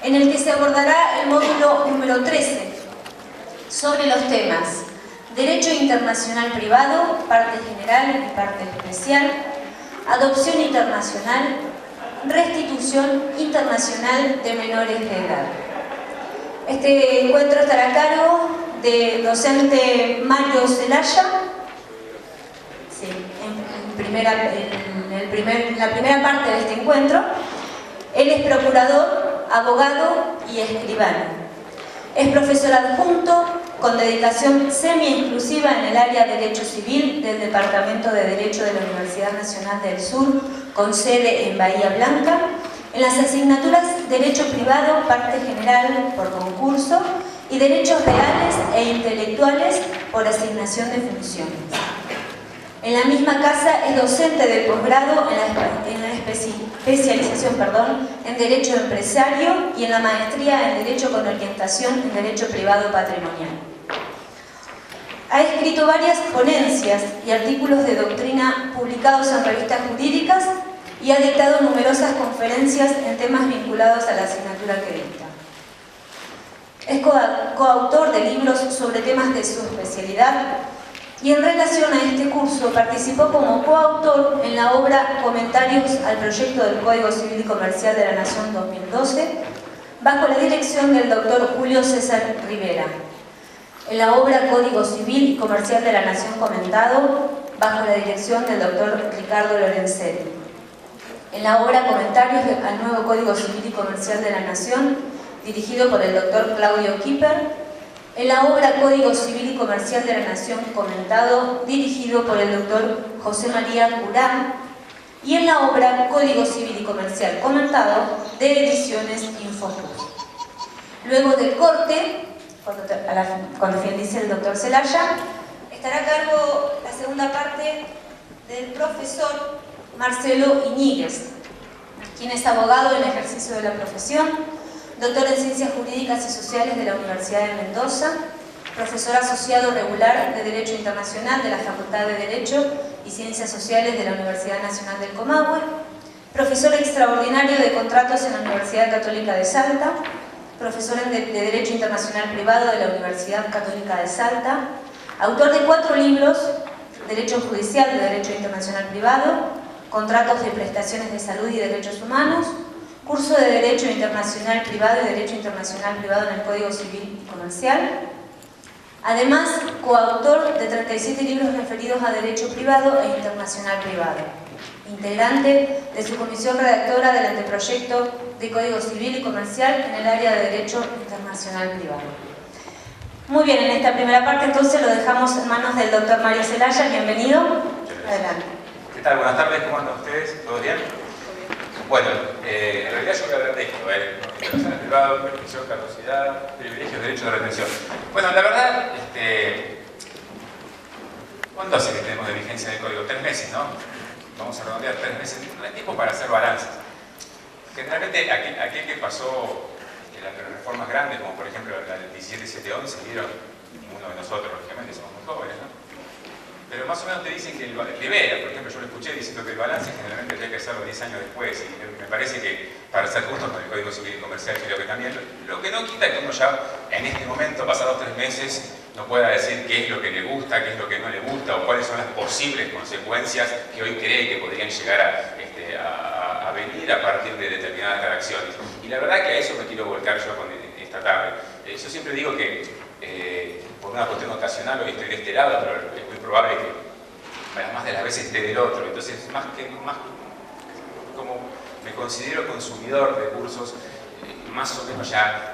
en el que se abordará el módulo número 13, sobre los temas Derecho Internacional Privado, parte general y parte especial, Adopción Internacional, Restitución Internacional de Menores de Edad. Este encuentro estará a cargo del docente Mario Zelaya, sí, en la primera parte de este encuentro. Él es procurador, abogado y escribano. Es profesor adjunto con dedicación semi-exclusiva en el área de Derecho Civil del Departamento de Derecho de la Universidad Nacional del Sur, con sede en Bahía Blanca, en las asignaturas Derecho Privado, parte general por concurso, y Derechos Reales e Intelectuales por asignación de funciones. En la misma casa es docente de posgrado en la especialización en Derecho Empresario y en la maestría en Derecho con orientación en Derecho Privado Patrimonial. Ha escrito varias ponencias y artículos de doctrina publicados en revistas jurídicas y ha dictado numerosas conferencias en temas vinculados a la asignatura que dicta. Es coautor de libros sobre temas de su especialidad y en relación a este curso participó como coautor en la obra Comentarios al proyecto del Código Civil y Comercial de la Nación 2012, bajo la dirección del doctor Julio César Rivera, en la obra Código Civil y Comercial de la Nación comentado, bajo la dirección del doctor Ricardo Lorenzetti, en la obra Comentarios al nuevo Código Civil y Comercial de la Nación, dirigido por el doctor Claudio Kipper, en la obra Código Civil y Comercial de la Nación comentado, dirigido por el doctor José María Curán, y en la obra Código Civil y Comercial comentado de Ediciones Infocus. Luego del corte, cuando finalice el doctor Zelaya, estará a cargo la segunda parte del profesor Marcelo Iñiguez, quien es abogado en ejercicio de la profesión, doctor en Ciencias Jurídicas y Sociales de la Universidad de Mendoza, profesor asociado regular de Derecho Internacional de la Facultad de Derecho y Ciencias Sociales de la Universidad Nacional del Comahue, profesor extraordinario de Contratos en la Universidad Católica de Salta, profesor de Derecho Internacional Privado de la Universidad Católica de Salta, autor de 4 libros: Derecho Judicial de Derecho Internacional Privado, Contratos de Prestaciones de Salud y Derechos Humanos, Curso de Derecho Internacional Privado y Derecho Internacional Privado en el Código Civil y Comercial. Además, coautor de 37 libros referidos a Derecho Privado e Internacional Privado. Integrante de su comisión redactora del anteproyecto de Código Civil y Comercial en el área de Derecho Internacional Privado. Muy bien, en esta primera parte entonces lo dejamos en manos del doctor Mario Zelaya. Bienvenido. Adelante. ¿Qué tal? Buenas tardes, ¿cómo andan ustedes? ¿Todo bien? Bueno, en realidad yo voy a hablar de esto, Internacional Privado, prescripción, caducidad, privilegios, derecho de retención. Bueno, la verdad, ¿cuánto hace que tenemos de vigencia del código? 3 meses, ¿no? Vamos a redondear 3 meses. No hay tiempo para hacer balances. Generalmente, aquel que pasó las reformas grandes, como por ejemplo la del 17.711, vieron, ninguno de nosotros, lógicamente, somos muy jóvenes, ¿no? Pero más o menos te dicen que Rivera, por ejemplo, yo lo escuché diciendo que el balance generalmente hay que hacerlo 10 años después, y me parece que, para ser justos con el Código Civil y Comercial, creo que también, lo que no quita que uno ya, en este momento, pasados 3 meses, no pueda decir qué es lo que le gusta, qué es lo que no le gusta, o cuáles son las posibles consecuencias que hoy cree que podrían llegar a venir a partir de determinadas redacciones. Y la verdad que a eso me quiero volcar yo esta tarde. Yo siempre digo que, por una cuestión ocasional, hoy estoy de este lado, pero es muy probable que más de las veces esté del otro. Entonces, más como me considero consumidor de cursos, más o menos ya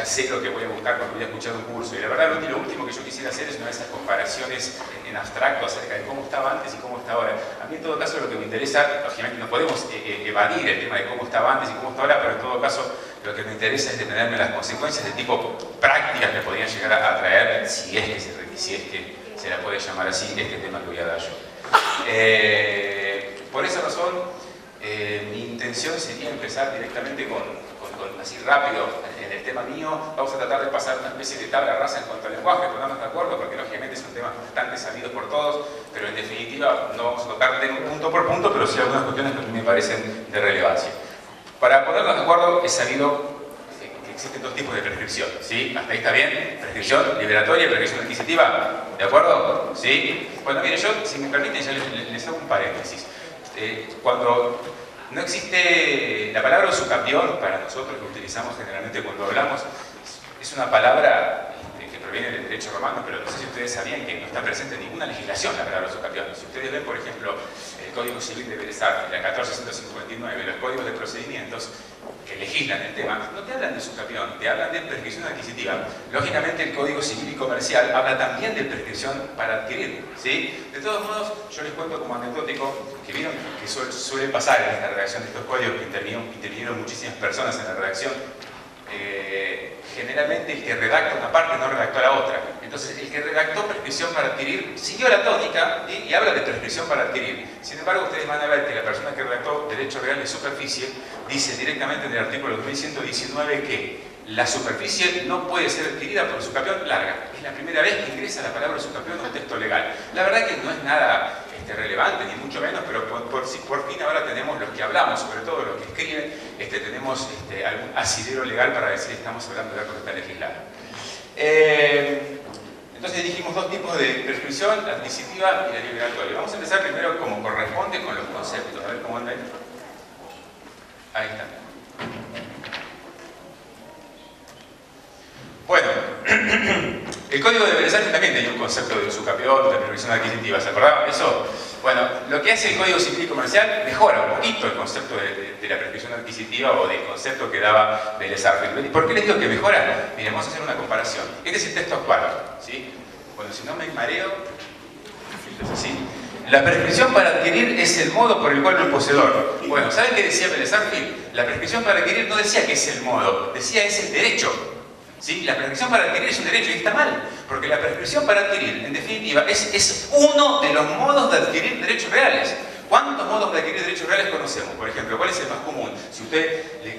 sé lo que voy a buscar cuando voy a escuchar un curso. Y la verdad, lo último que yo quisiera hacer es una de esas comparaciones en abstracto acerca de cómo estaba antes y cómo está ahora. A mí, en todo caso, lo que me interesa, lógicamente no podemos evadir el tema de cómo estaba antes y cómo está ahora, pero en todo caso, lo que me interesa es detenerme en las consecuencias de tipo prácticas que podrían llegar a traer, si es que se la puede llamar así, este tema que voy a dar yo. Por esa razón, mi intención sería empezar directamente así rápido en el tema mío. Vamos a tratar de pasar una especie de tabla rasa en cuanto al lenguaje, ponernos de acuerdo, porque lógicamente son temas bastante sabidos por todos, pero en definitiva no vamos a tocar punto por punto, pero sí algunas cuestiones que a mí me parecen de relevancia. Para ponernos de acuerdo, he sabido existen dos tipos de prescripción, ¿sí? ¿Hasta ahí está bien? Prescripción liberatoria y prescripción adquisitiva, ¿de acuerdo? ¿Sí? Bueno, mire, yo, si me permiten, ya les hago un paréntesis. Cuando no existe la palabra usucapión, para nosotros que utilizamos generalmente cuando hablamos, es una palabra que proviene del derecho romano, pero no sé si ustedes sabían que no está presente en ninguna legislación la palabra usucapión. Si ustedes ven, por ejemplo, el Código Civil de Bellas Artes, la 1459, los códigos de procedimientos que legislan el tema, no te hablan de usucapión, te hablan de prescripción adquisitiva. Lógicamente el Código Civil y Comercial habla también de prescripción para adquirir, ¿sí? De todos modos, yo les cuento como anecdótico que vieron que suele pasar en esta redacción de estos códigos, que intervinieron muchísimas personas en la redacción. Generalmente el que redacta una parte no redactó la otra. Entonces el que redactó prescripción para adquirir siguió la tónica y habla de prescripción para adquirir. Sin embargo, ustedes van a ver que la persona que redactó derecho real de superficie dice directamente en el artículo 2119 que la superficie no puede ser adquirida por usucapión larga. Es la primera vez que ingresa la palabra usucapión en un texto legal. La verdad que no es nada relevante, ni mucho menos, pero por fin ahora tenemos los que hablamos, sobre todo los que escriben, tenemos algún asidero legal para decir que estamos hablando de algo que está legislado. Entonces dijimos dos tipos de prescripción, la adquisitiva y la liberatoria. Vamos a empezar primero como corresponde con los conceptos. A ver cómo anda ahí. Ahí está. Bueno, el Código de Bellas Artes también tenía un concepto de usucapión, de prescripción adquisitiva, ¿se acordaban de eso? Bueno, lo que hace el Código Civil y Comercial mejora un poquito el concepto de la prescripción adquisitiva o del concepto que daba Bellas Artes. ¿Por qué les digo que mejora? Miren, vamos a hacer una comparación. Este es el texto actual, ¿sí? Bueno, si no me mareo, ¿sí? La prescripción para adquirir es el modo por el cual el poseedor. Bueno, ¿saben qué decía Bellas Artes? La prescripción para adquirir no decía que es el modo, decía es el derecho. ¿Sí? La prescripción para adquirir es un derecho y está mal, porque la prescripción para adquirir, en definitiva, es uno de los modos de adquirir derechos reales. ¿Cuántos modos de adquirir derechos reales conocemos? Por ejemplo, ¿cuál es el más común? Si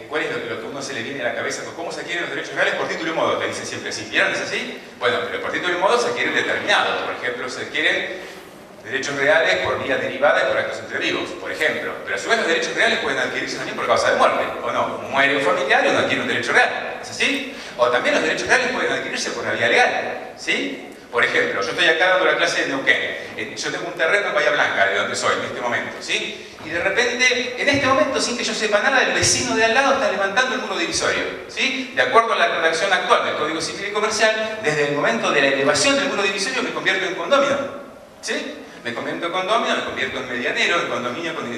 ¿cuál es lo que a uno se le viene a la cabeza? ¿Cómo se adquieren los derechos reales? Por título y modo, te dicen siempre así. ¿Vieron? ¿Es así? Bueno, pero por título y modo se adquieren determinados. Por ejemplo, se adquieren derechos reales por vía derivada y por actos entre vivos, por ejemplo. Pero a su vez los derechos reales pueden adquirirse también por causa de muerte, ¿o no? Muere un familiar y uno adquiere un derecho real, ¿es así? O también los derechos reales pueden adquirirse por la vía legal, ¿sí? Por ejemplo, yo estoy acá dando la clase de Neuquén. Yo tengo un terreno en Bahía Blanca, de donde soy en este momento, ¿sí? Y de repente, en este momento, sin que yo sepa nada, el vecino de al lado está levantando el muro divisorio, ¿sí? De acuerdo a la redacción actual del Código Civil y Comercial, desde el momento de la elevación del muro divisorio me convierto en condomino, ¿sí? Me convierto en condominio, me convierto en medianero, en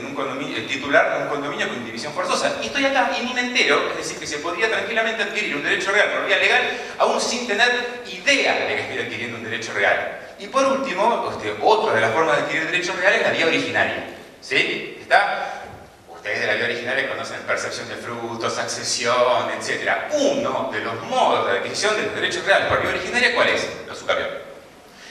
un condominio titular de un condominio con división forzosa. Y estoy acá y ni me entero, es decir, que se podría tranquilamente adquirir un derecho real por vía legal, aún sin tener idea de que estoy adquiriendo un derecho real. Y por último, otra de las formas de adquirir derechos reales es la vía originaria. ¿Sí? ¿Está? Ustedes de la vía originaria conocen percepción de frutos, accesión, etc. Uno de los modos de adquisición de los derechos reales por vía originaria, ¿cuál es? La usucapión.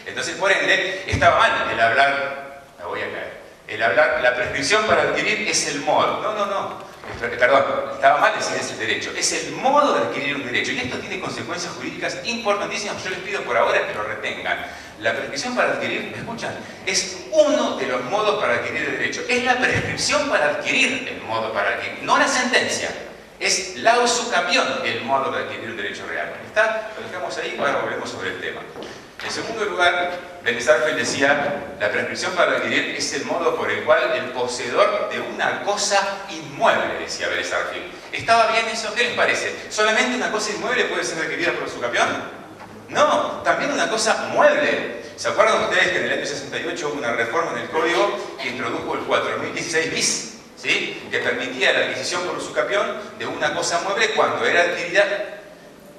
Entonces, por ende, estaba mal el hablar, me voy a caer, la prescripción para adquirir es el modo. No, perdón, estaba mal decir es el derecho, es el modo de adquirir un derecho. Y esto tiene consecuencias jurídicas importantísimas, yo les pido por ahora que lo retengan. La prescripción para adquirir, ¿me escuchan? Es uno de los modos para adquirir el derecho. Es la prescripción para adquirir el modo para adquirir, no la sentencia. Es la usucapión el modo de adquirir un derecho real. ¿Está? Lo dejamos ahí, ahora volvemos sobre el tema. En segundo lugar, Bellas Artes decía, la prescripción para adquirir es el modo por el cual el poseedor de una cosa inmueble, decía Bellas Artes. ¿Estaba bien eso? ¿Qué les parece? ¿Solamente una cosa inmueble puede ser adquirida por usucapión? No, también una cosa mueble. ¿Se acuerdan ustedes que en el año 68 hubo una reforma en el Código que introdujo el 4016 bis? ¿Sí? Que permitía la adquisición por usucapión de una cosa mueble cuando era adquirida,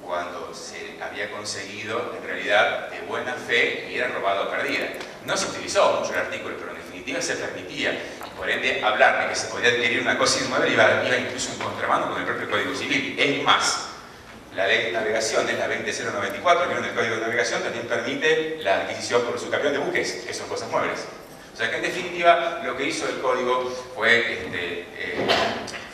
cuando se había conseguido en realidad de buena fe y era robado o perdida. No se utilizó mucho el artículo, pero en definitiva se permitía. Y por ende, hablar de que se podía adquirir una cosa inmueble iba incluso en contramano con el propio Código Civil. Es más, la ley de navegación, es la 20094, que en el Código de Navegación también permite la adquisición por usucapión de buques, que son cosas muebles. O sea que en definitiva lo que hizo el Código fue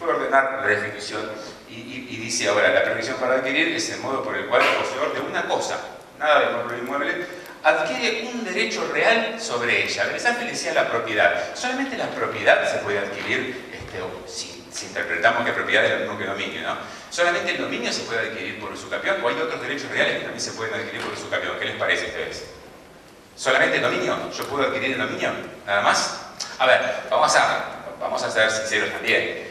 ordenar la definición y dice ahora, la prescripción para adquirir es el modo por el cual el poseedor de una cosa, nada de moble inmueble, adquiere un derecho real sobre ella. Bellas Artes decía la propiedad. Solamente la propiedad se puede adquirir, si interpretamos que propiedad es lo mismo que dominio, ¿no? ¿Solamente el dominio se puede adquirir por usucapión o hay otros derechos reales que también se pueden adquirir por usucapión? ¿Qué les parece a ustedes? ¿Solamente el dominio? ¿Yo puedo adquirir el dominio? ¿Nada más? A ver, vamos a ser sinceros también.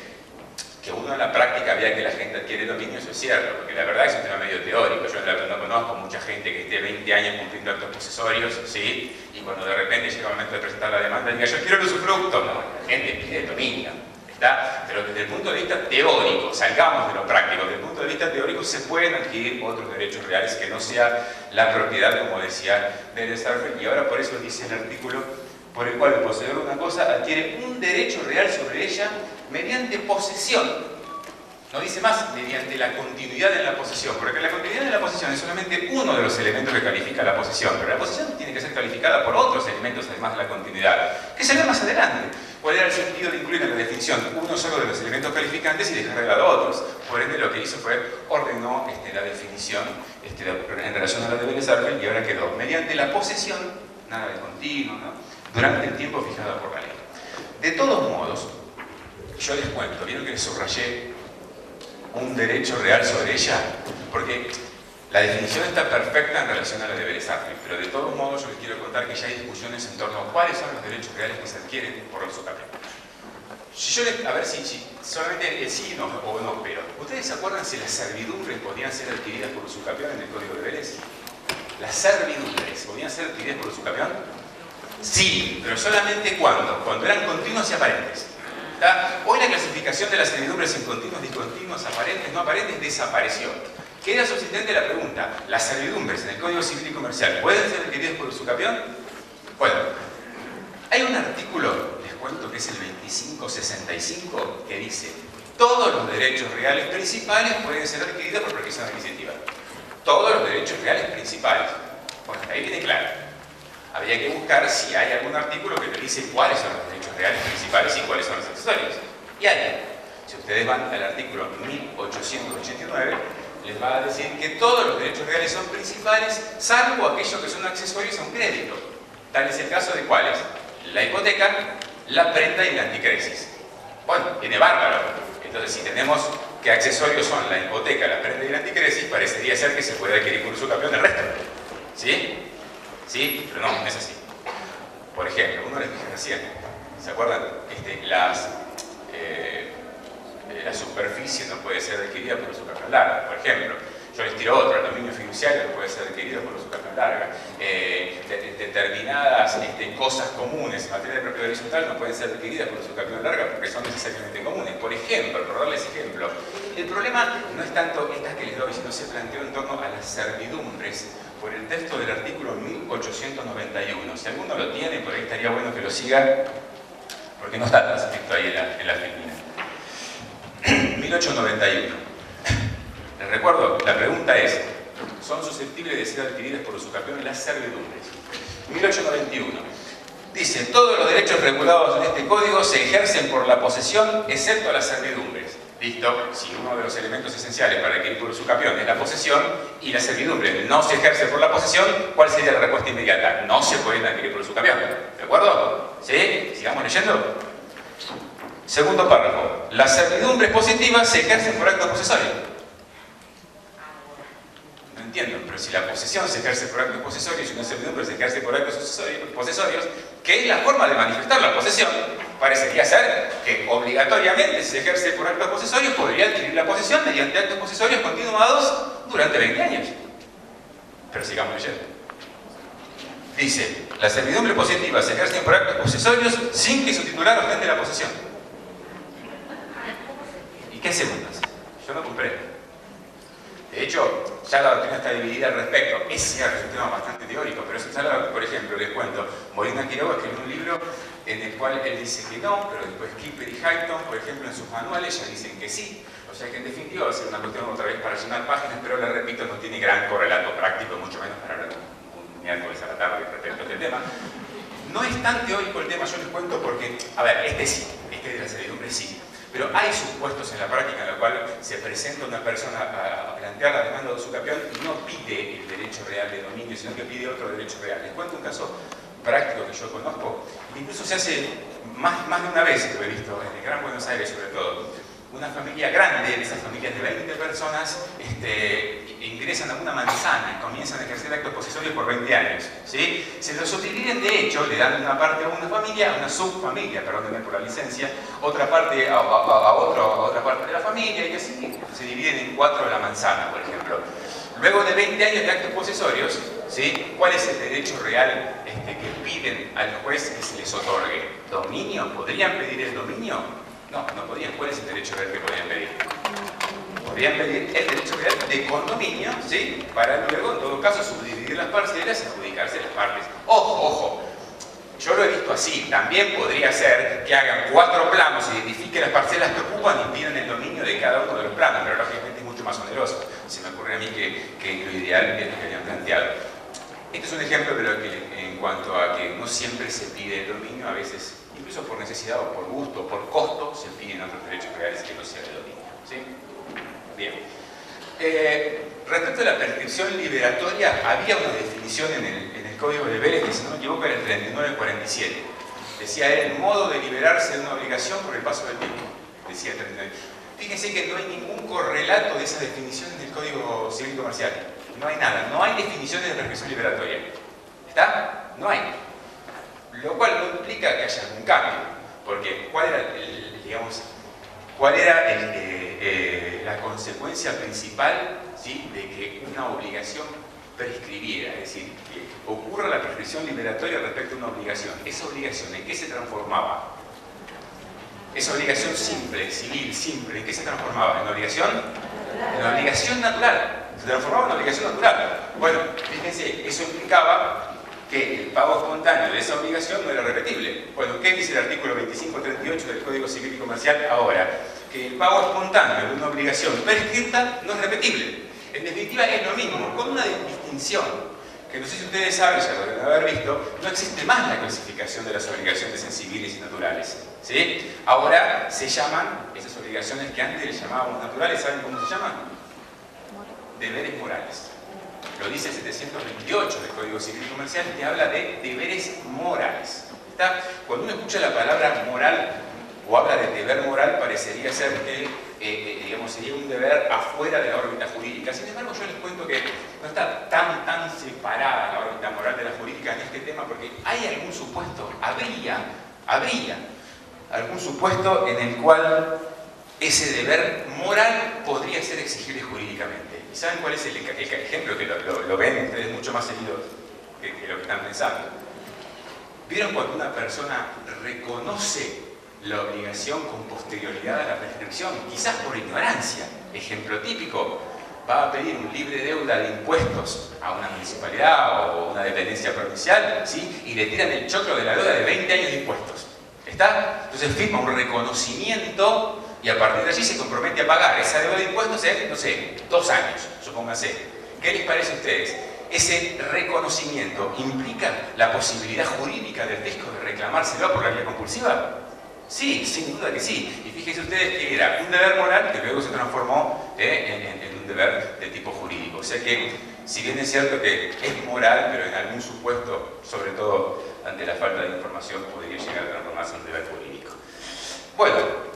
Que uno en la práctica vea que la gente adquiere dominio, eso es cierto, porque la verdad es un tema medio teórico. Yo no conozco mucha gente que esté 20 años cumpliendo actos posesorios, ¿sí? Y cuando de repente llega el momento de presentar la demanda, diga, yo quiero el usufructo. No, la gente pide el dominio, ¿está? Pero desde el punto de vista teórico, salgamos de lo práctico, desde el punto de vista teórico se pueden adquirir otros derechos reales que no sea la propiedad, como decía Dale Starfield, y ahora por eso dice el artículo por el cual el poseedor de una cosa adquiere un derecho real sobre ella mediante posesión. No dice más, mediante la continuidad en la posesión, porque la continuidad en la posesión es solamente uno de los elementos que califica la posesión, pero la posesión tiene que ser calificada por otros elementos además de la continuidad, que se ve más adelante. ¿Cuál era el sentido de incluir en la definición uno solo de los elementos calificantes y dejar de lado otros? Por ende, lo que hizo fue ordenó la definición en relación a la de Dale Starfield y ahora quedó mediante la posesión, nada de continuo, ¿no? Durante el tiempo fijado por la ley. De todos modos, yo les cuento, ¿vieron que les subrayé un derecho real sobre ella? Porque la definición está perfecta en relación a la de Dale Starfield, pero de todos modos yo les quiero contar que ya hay discusiones en torno a cuáles son los derechos reales que se adquieren por los usucapión. A ver si solamente el sí o no, pero ¿ustedes se acuerdan si las servidumbres podían ser adquiridas por usucapión en el Código de Vélez? ¿Las servidumbres podían ser adquiridas por usucapión? Sí, pero solamente cuando eran continuos y aparentes. ¿Está? Hoy la clasificación de las servidumbres en continuos, discontinuos, aparentes, no aparentes desapareció. Queda subsistente la pregunta, ¿las servidumbres en el Código Civil y Comercial pueden ser adquiridas por usucapión? Bueno, hay un artículo, les cuento que es el 2565, que dice todos los derechos reales principales pueden ser adquiridos por prescripción adquisitiva. Todos los derechos reales principales. Bueno, ahí viene claro. Habría que buscar si hay algún artículo que te dice cuáles son los derechos reales principales y cuáles son los accesorios. Y hay. Si ustedes van al artículo 1889, les va a decir que todos los derechos reales son principales, salvo aquellos que son accesorios a un crédito. Tal es el caso de cuáles: la hipoteca, la prenda y la anticresis. Bueno, viene bárbaro. Entonces, si tenemos que accesorios son la hipoteca, la prenda y la anticresis, parecería ser que se puede adquirir por usucapión el resto. ¿Sí? ¿Sí? Pero no, es así. Por ejemplo, uno les dije recién, ¿se acuerdan? La superficie no puede ser adquirida por usucapión larga, por ejemplo. Yo les tiro otro, el dominio fiduciario no puede ser adquirido por usucapión larga. Determinadas cosas comunes en materia de propiedad horizontal no pueden ser adquiridas por usucapión larga porque son necesariamente comunes. Por ejemplo, por darles ejemplo, el problema no es tanto estas que les doy, sino se planteó en torno a las servidumbres por el texto del artículo 1891. Si alguno lo tiene, por ahí estaría bueno que lo siga, porque no está transcrito ahí en la filmina. 1891. Les recuerdo, la pregunta es, ¿son susceptibles de ser adquiridas por usucapión las servidumbres? 1891. Dice, todos los derechos regulados en este código se ejercen por la posesión, excepto las servidumbres. Listo, si uno de los elementos esenciales para adquirir por usucapión es la posesión y la servidumbre no se ejerce por la posesión, ¿cuál sería la respuesta inmediata? No se pueden adquirir por usucapión. ¿De acuerdo? ¿Sí? ¿Sigamos leyendo? Segundo párrafo. Las servidumbres positivas se ejercen por acto posesorio. No entiendo, pero si la posesión se ejerce por actos posesorios y una servidumbre se ejerce por actos posesorios, ¿qué es la forma de manifestar la posesión? Parecería ser que obligatoriamente si se ejerce por actos posesorios podría adquirir la posesión mediante actos posesorios continuados durante 20 años. Pero sigamos leyendo. Dice, las servidumbres positivas se ejercen por actos posesorios sin que su titular ostente la posesión. ¿Y qué hacemos entonces? Yo no comprendo. De hecho, ya la doctrina está dividida al respecto. Es cierto, es un tema bastante teórico, pero eso ya, por ejemplo, les cuento. Molina Quiroga escribió un libro en el cual él dice que no, pero después Kipper y Hayton, por ejemplo, en sus manuales ya dicen que sí. O sea que en definitiva va a ser una cuestión otra vez para llenar páginas, pero le repito, no tiene gran correlato práctico, mucho menos para hablar un miércoles a la tarde respecto a este tema. No es tan teórico el tema, yo les cuento porque, a ver, este sí, este de la servidumbre sí. Pero hay supuestos en la práctica en los cuales se presenta una persona a plantear la demanda de usucapión y no pide el derecho real de dominio, sino que pide otro derecho real. Les cuento un caso práctico que yo conozco, incluso se hace más de una vez, que lo he visto en el Gran Buenos Aires sobre todo. una familia grande, de esas familias de 20 personas, ingresan a una manzana y comienzan a ejercer actos posesorios por 20 años. ¿Sí? Se los subdividen, de hecho, le dan una parte a una familia, una subfamilia, perdónenme por la licencia, otra parte a otra parte de la familia, y así se dividen en 4 la manzana, por ejemplo. Luego de 20 años de actos posesorios, ¿sí? ¿Cuál es el derecho real que piden al juez que se les otorgue? ¿Dominio? ¿Podrían pedir el dominio? No, no podían. ¿Cuál es el derecho real que podían pedir? Podrían pedir el derecho real de condominio, ¿sí? Para luego, en todo caso, subdividir las parcelas y adjudicarse las partes. ¡Ojo, ojo! Yo lo he visto así. También podría ser que hagan 4 planos, identifiquen las parcelas que ocupan y pidan el dominio de cada uno de los planos, pero lógicamente es mucho más oneroso. Se me ocurre a mí que lo ideal es lo que habían planteado. Este es un ejemplo de lo que, en cuanto a que no siempre se pide el dominio, a veces, incluso por necesidad o por gusto o por costo, se piden otros derechos reales que no sea el dominio. ¿Sí? Bien. Respecto a la prescripción liberatoria, había una definición en el Código de Vélez, que si no me equivoco era el 3947. Decía, era el modo de liberarse de una obligación por el paso del tiempo. Decía el 39. Fíjense que no hay ningún correlato de esa definición en el Código Civil y Comercial. No hay nada, no hay definiciones de prescripción liberatoria. ¿Está? No hay. Lo cual no implica que haya algún cambio, porque ¿cuál era la consecuencia principal, ¿sí?, de que una obligación prescribiera? Es decir, que ocurra la prescripción liberatoria respecto a una obligación. ¿Esa obligación en qué se transformaba? Esa obligación simple, civil, simple, ¿en qué se transformaba? ¿En obligación? En obligación natural. Se transformaba en obligación natural. Bueno, fíjense, eso implicaba que el pago espontáneo de esa obligación no era repetible. Bueno, ¿qué dice el artículo 2538 del Código Civil y Comercial ahora? Que el pago espontáneo de una obligación prescripta no es repetible. En definitiva, es lo mismo, con una distinción, que no sé si ustedes saben, ya lo deben haber visto, no existe más la clasificación de las obligaciones en civiles y naturales. ¿Sí? Ahora se llaman, esas obligaciones que antes les llamábamos naturales, ¿saben cómo se llaman? Deberes morales. Lo dice el 728 del Código Civil y Comercial, que habla de deberes morales. ¿Está? Cuando uno escucha la palabra moral o habla de deber moral, parecería ser que sería un deber afuera de la órbita jurídica. Sin embargo, yo les cuento que no está tan separada la órbita moral de la jurídica en este tema, porque hay algún supuesto, habría algún supuesto en el cual ese deber moral podría ser exigible jurídicamente. ¿Y saben cuál es el ejemplo que lo ven ustedes mucho más seguido que lo que están pensando? ¿Vieron cuando una persona reconoce la obligación con posterioridad a la prescripción? Quizás por ignorancia. Ejemplo típico, va a pedir un libre deuda de impuestos a una municipalidad o una dependencia provincial, ¿sí?, y le tiran el choclo de la deuda de 20 años de impuestos. ¿Está? Entonces firma un reconocimiento y a partir de allí se compromete a pagar esa deuda de impuestos en, no sé, 2 años, supóngase. ¿Qué les parece a ustedes? ¿Ese reconocimiento implica la posibilidad jurídica del fisco de reclamárselo por la vía compulsiva? Sí, sin duda que sí. Y fíjense ustedes que era un deber moral que luego se transformó en un deber de tipo jurídico. O sea que, si bien es cierto que es moral, pero en algún supuesto, sobre todo ante la falta de información, podría llegar a transformarse en un deber jurídico. Bueno.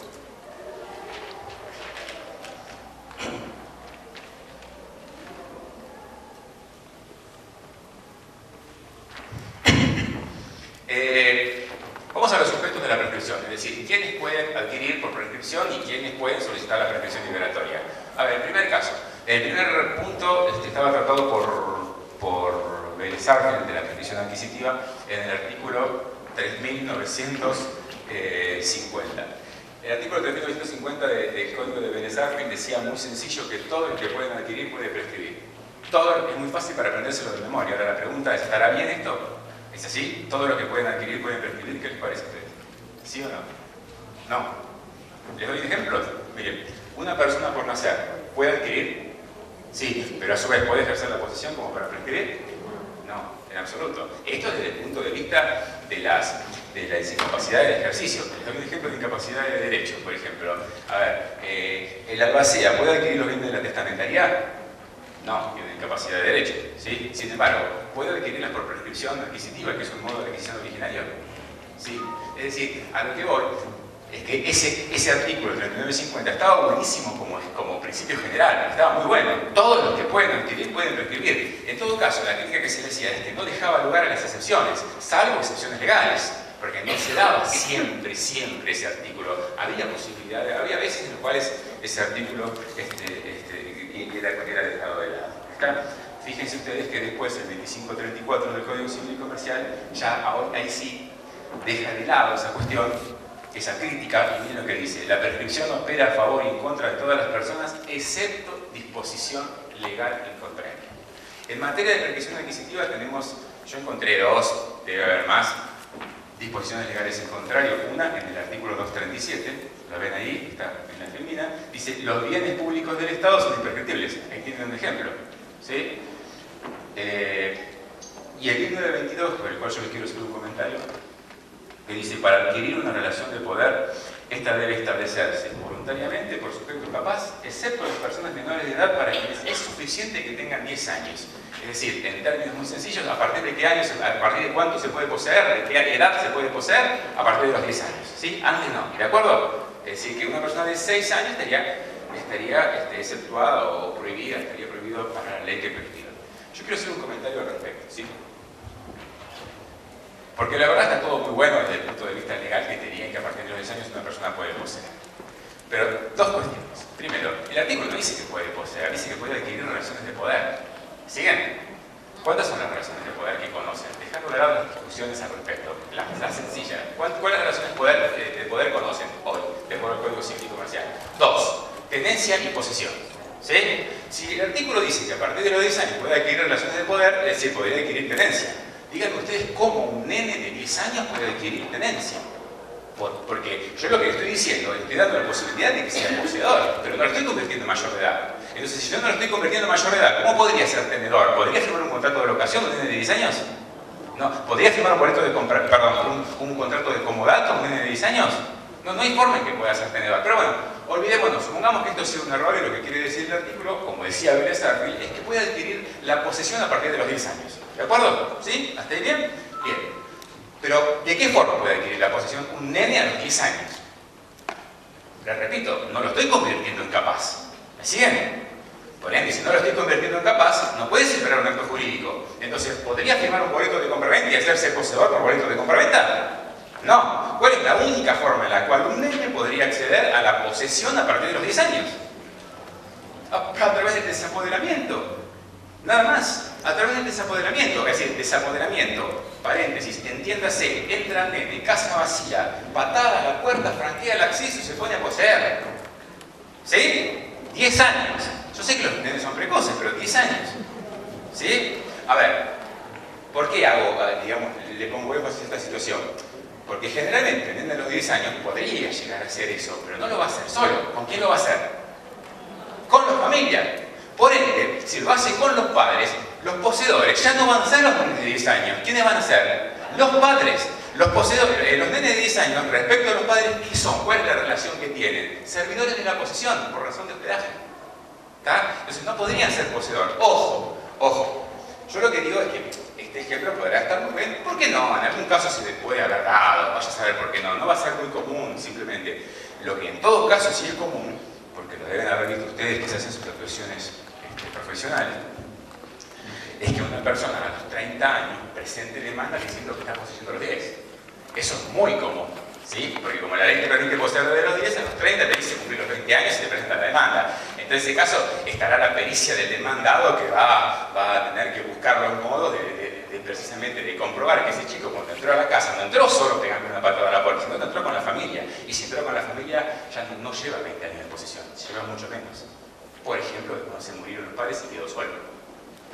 Vamos a los sujetos de la prescripción, es decir, quiénes pueden adquirir por prescripción y quiénes pueden solicitar la prescripción liberatoria. A ver, el primer caso, el primer punto estaba tratado por Vélez Arfield de la prescripción adquisitiva en el artículo 3950. El artículo 3950 del Código de Vélez Arfield decía muy sencillo que todo el que pueden adquirir puede prescribir. Todo es muy fácil para aprendérselo de memoria. Ahora la pregunta es, ¿estará bien esto? ¿Es así? ¿Todo lo que pueden adquirir pueden prescribir? ¿Qué les parece a ustedes? ¿Sí o no? No. ¿Les doy ejemplos? Miren, una persona por nacer puede adquirir, sí, pero a su vez puede ejercer la posesión como para prescribir. No, en absoluto. Esto desde el punto de vista de la incapacidad del ejercicio. Les doy un ejemplo de incapacidad de derecho, por ejemplo. A ver, el albacea puede adquirir los bienes de la testamentaría. No, tiene incapacidad de derecho, ¿sí? Sin embargo, ¿puede adquirirlas por prescripción adquisitiva, que es un modo de adquisición originario? Sí. Es decir, a lo que voy, es que ese artículo 3950 estaba buenísimo como principio general, estaba muy bueno. Todos los que pueden prescribir. En todo caso, la crítica que se le hacía es que no dejaba lugar a las excepciones, salvo excepciones legales, porque no se daba siempre ese artículo. Había posibilidades, había veces en las cuales ese artículo era dejado de lado. ¿Está? Fíjense ustedes que después el 2534 del Código Civil y Comercial ya ahí sí deja de lado esa cuestión, esa crítica, y miren lo que dice: la prescripción opera a favor y en contra de todas las personas, excepto disposición legal en contrario. En materia de prescripción adquisitiva tenemos, yo encontré dos, debe haber más disposiciones legales en contrario. Una en el artículo 237, la ven ahí, está en la femina, dice: los bienes públicos del Estado son imprescriptibles. Ahí tienen un ejemplo, ¿sí? Y el 1922, por el cual yo les quiero hacer un comentario, que dice: para adquirir una relación de poder, esta debe establecerse voluntariamente por sujeto capaz, excepto las personas menores de edad, para quienes es suficiente que tengan 10 años. Es decir, en términos muy sencillos, ¿a partir de qué años, a partir de cuánto se puede poseer, de qué edad se puede poseer? A partir de los 10 años, ¿sí? Antes no, ¿de acuerdo? Es decir, que una persona de 6 años estaría exceptuada o prohibida, estaría prohibido para la ley que prescribe. Yo quiero hacer un comentario al respecto, ¿sí? Porque la verdad está todo muy bueno desde el punto de vista legal, que te dirían que a partir de los 10 años una persona puede poseer. Pero dos cuestiones. Primero, el artículo no dice que puede poseer, dice que puede adquirir relaciones de poder. ¿Siguen? ¿Cuántas son las relaciones de poder que conocen? Dejando de lado las discusiones al respecto. La sencilla. ¿Cuáles relaciones de poder conocen hoy, de acuerdo al Código Civil y Comercial? Dos, tenencia y posesión. ¿Sí? Si el artículo dice que a partir de los 10 años puede adquirir relaciones de poder, es decir, podría adquirir tenencia. Díganme ustedes cómo un nene de 10 años puede adquirir tenencia. Porque yo lo que estoy diciendo, estoy dando la posibilidad de que sea poseedor, pero no lo estoy convirtiendo en mayor de edad. Entonces, si yo no lo estoy convirtiendo en mayor de edad, ¿cómo podría ser tenedor? ¿Podría firmar un contrato de locación un nene de 10 años? No. ¿Podría firmar un boleto de compra, un contrato de comodato un nene de 10 años? No hay forma en que pueda ser tenedor. Pero bueno, olvidémonos, supongamos que esto sea un error y lo que quiere decir el artículo, como decía Bella Starfield, es que puede adquirir la posesión a partir de los 10 años. ¿De acuerdo? ¿Sí? ¿Hasta ahí bien? Bien. Pero, ¿de qué forma puede adquirir la posesión un nene a los 10 años? Les repito, no lo estoy convirtiendo en capaz. ¿Me siguen? Por ende, si no lo estoy convirtiendo en capaz, no puede celebrar un acto jurídico. Entonces, ¿podría firmar un boleto de compraventa y hacerse poseedor por boleto de compraventa? No. ¿Cuál es la única forma en la cual un nene podría acceder a la posesión a partir de los 10 años? A través del desapoderamiento. Nada más. A través del desapoderamiento. Es decir, desapoderamiento, paréntesis, entiéndase, entra el nene, casa vacía, patada a la puerta, franquea el acceso y se pone a poseer. ¿Sí? 10 años. Yo sé que los nenes son precoces, pero 10 años. ¿Sí? A ver, ¿por qué le pongo énfasis a esta situación? Porque generalmente el nene de los 10 años podría llegar a hacer eso, pero no lo va a hacer solo. ¿Con quién lo va a hacer? Con la familia. Por ende, si lo hace con los padres, los poseedores ya no van a ser los nenes de 10 años. ¿Quiénes van a ser? Los padres. Los poseedores, los nenes de 10 años, respecto a los padres, ¿qué son? ¿Cuál es la relación que tienen? Servidores de la posesión, por razón de hospedaje. ¿Está? Entonces no podrían ser poseedores. Ojo, ojo. Yo lo que digo es que este ejemplo podrá estar muy bien. ¿Por qué no? En algún caso se le puede haber dado, vaya a saber por qué no. No va a ser muy común, simplemente. Lo que en todo caso sí es común, porque lo deben haber visto ustedes que se hacen sus reflexiones profesionales, es que una persona a los 30 años presente demanda diciendo que está poseyendo los 10. Eso es muy común, ¿sí? Porque como la ley te permite poseer desde los 10, a los 30 te dice cumplir los 20 años y te presenta la demanda. En ese caso estará la pericia del demandado que va a tener que buscar los modos precisamente de comprobar que ese chico cuando entró a la casa no entró solo pegando una patada a la puerta, sino que entró con la familia. Y si entró con la familia ya no lleva 20 años de posesión, lleva mucho menos. Por ejemplo, cuando se murieron los padres y quedó solo.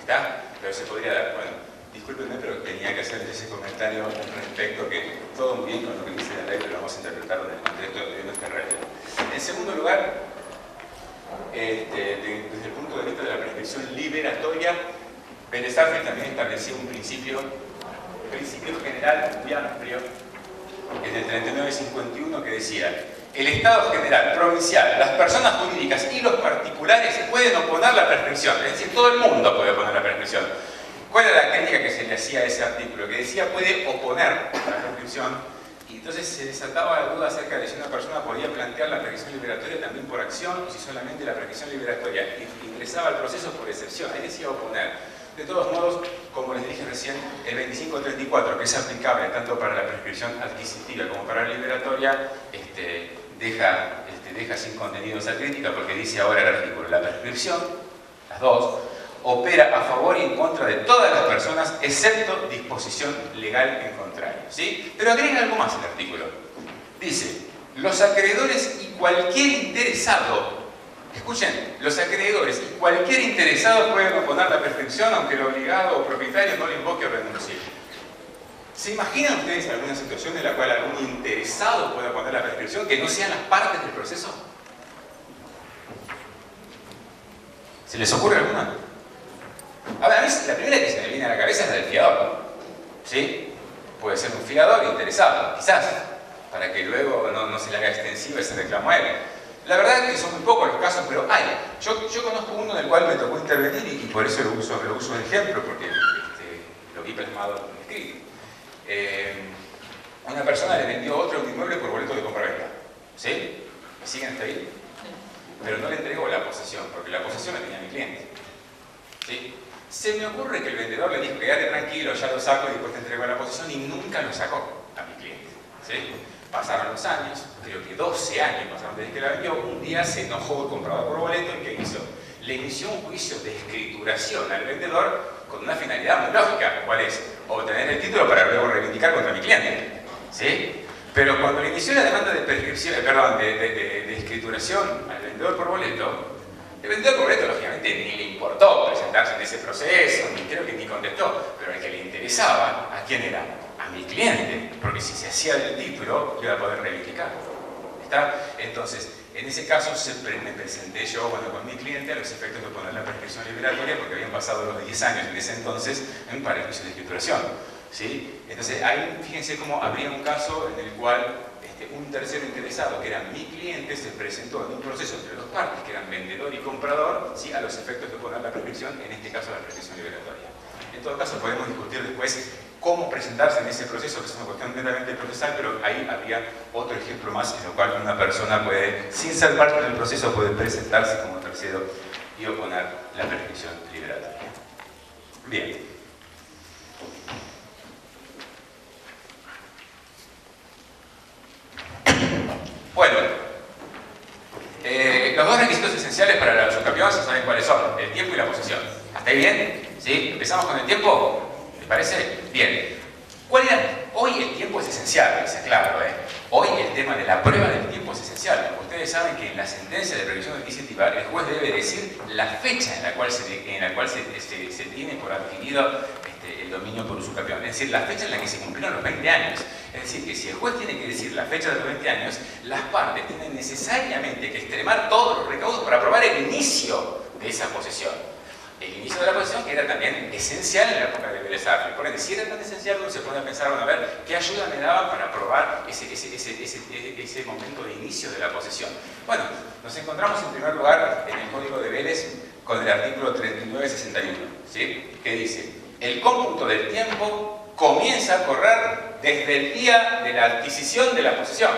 ¿Está? Pero se podría dar, bueno, discúlpenme, pero tenía que hacer ese comentario al respecto, que todo muy bien con lo que dice la ley, pero lo vamos a interpretar en el contexto de nuestra realidad. En segundo lugar, desde el punto de vista de la prescripción liberatoria, Bella Starfield también estableció un principio general muy amplio, en el 3951, que decía: el Estado general, provincial, las personas jurídicas y los particulares pueden oponer la prescripción. Es decir, todo el mundo puede oponer la prescripción. ¿Cuál era la crítica que se le hacía a ese artículo? Que decía puede oponer la prescripción, Y entonces se desataba la duda acerca de si una persona podía plantear la prescripción liberatoria también por acción o si solamente la prescripción liberatoria ingresaba al proceso por excepción. Ahí decía oponer. De todos modos, como les dije recién, el 2534, que es aplicable tanto para la prescripción adquisitiva como para la liberatoria, deja sin contenido esa crítica porque dice ahora el artículo: la prescripción, las dos, opera a favor y en contra de todas las personas, excepto disposición legal en contrario, ¿sí? Pero agrega algo más el artículo. Dice: los acreedores y cualquier interesado, escuchen, los acreedores y cualquier interesado pueden oponer la prescripción aunque el obligado o propietario no le invoque o renuncie. ¿Se imaginan ustedes alguna situación en la cual algún interesado pueda oponer la prescripción que no sean las partes del proceso? ¿Se les ocurre alguna? A ver, a mí la primera que se me viene a la cabeza es la del fiador, ¿no? ¿Sí? Puede ser un fiador interesado, quizás, para que luego no se le haga extensivo ese reclamo a él. La verdad es que son muy pocos los casos, pero hay. Yo conozco uno en el cual me tocó intervenir y por eso lo uso de ejemplo, porque lo vi plasmado en escrito. Una persona le vendió a otro un inmueble por boleto de compra-venta. ¿Sí? ¿Me siguen hasta ahí? Pero no le entregó la posesión, porque la posesión la tenía mi cliente. ¿Sí? Se me ocurre que el vendedor le dijo: quédate tranquilo, ya lo saco y después te entrego la posesión, y nunca lo sacó a mi cliente. ¿Sí? Pasaron los años, creo que 12 años pasaron desde que la vendió. Un día se enojó el comprador por boleto y ¿qué hizo? Le inició un juicio de escrituración al vendedor con una finalidad muy lógica. ¿Cuál es? Obtener el título para luego reivindicar contra mi cliente. ¿Sí? Pero cuando le inició la demanda de prescripción, de escrituración al vendedor por boleto, el vendedor por boleto lógicamente ni le importó presentarse en ese proceso, ni creo que ni contestó, pero el que le interesaba, ¿a quién era? A mi cliente, porque si se hacía del título, iba a poder reivindicar. ¿Está? Entonces, en ese caso me presenté yo con mi cliente a los efectos de poner la prescripción liberatoria, porque habían pasado los 10 años en ese entonces para el juicio de escrituración. ¿Sí? Entonces, ahí fíjense cómo habría un caso en el cual un tercero interesado, que era mi cliente, se presentó en un proceso entre dos partes, que eran vendedor y comprador, ¿sí? A los efectos de poner la prescripción, en este caso la prescripción liberatoria. En todo caso, podemos discutir después cómo presentarse en ese proceso, que es una cuestión netamente procesal, pero ahí habría otro ejemplo más en el cual una persona puede, sin ser parte del proceso, puede presentarse como tercero y oponer la prescripción liberatoria. Bien. Bueno, los dos requisitos esenciales para la usucapión se saben cuáles son: el tiempo y la posesión. ¿Hasta ahí bien? ¿Sí? ¿Empezamos con el tiempo? ¿Les parece? Bien. ¿Cuál era? Hoy el tiempo es esencial, es claro, ¿eh? Hoy el tema de la prueba del tiempo es esencial. Como ustedes saben que en la sentencia de prescripción adquisitiva el juez debe decir la fecha en la cual se tiene por adquirido el dominio por usucapión. Es decir, la fecha en la que se cumplieron los 20 años. Es decir, que si el juez tiene que decir la fecha de los 20 años, las partes tienen necesariamente que extremar todos los recaudos para probar el inicio de esa posesión. El inicio de la posesión, que era también esencial en la época de Vélez Arfield. Por ende, si era tan esencial, uno se pone a pensar, a ver qué ayuda me daban para probar ese momento de inicio de la posesión. Bueno, nos encontramos en primer lugar en el Código de Vélez con el artículo 3961, ¿sí? Que dice: el cómputo del tiempo comienza a correr desde el día de la adquisición de la posesión.